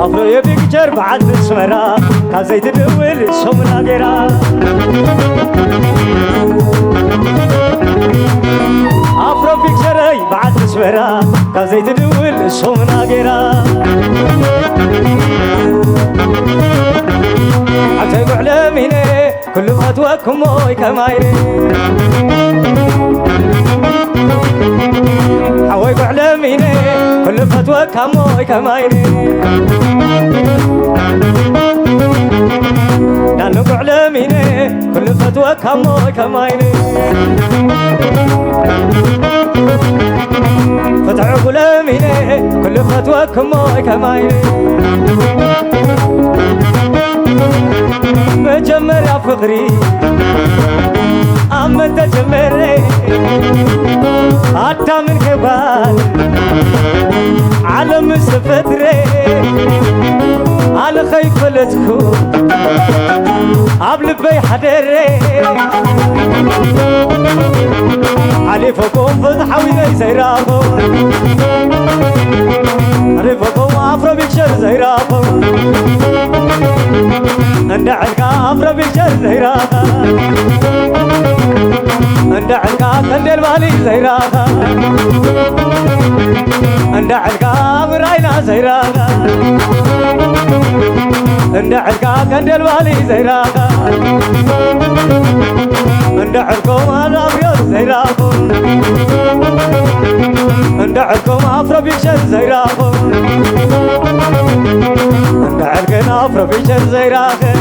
أفرو يبيكتر بعد بسمرا كازيت دول سومنا غيرا أفرو بيكتر بعد بسمرا كازيت دول سومنا غيرا عتيب علميني كل خطوكم موي كمايني حويب علميني كل خطوكم موي كمايني نانوك علميني كل خطوكم موي كمايني فتحوا علميني كل خطوكم موي كمايني مجمر يا فقري أمن تجمري حتى من كبال على مستفتري على خيف فلتكو قبل بي حدري علي فوقهم فتحوي زيرابو علي فوقهم أفرو بيكشر زيرابو ندعك أفرو بيكشر زيرابو ندعك كندل بالي زيرابو ندعك براينا زيرابو ندعك كندل بالي زيرابو ندعكم أنا أبيض زيرابو ندعكم أفرو بيكشر زيرابو ندعكنا أفرو بيكشر زيرابو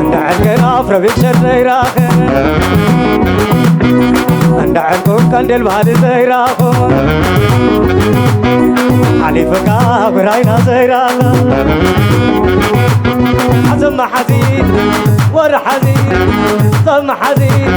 ندعكنا أفرو بيكشر زيرابو ندعكم كندل بالي زيرابو علي فكا براينا زيرابو حزم حزين ور حزين ضم حزين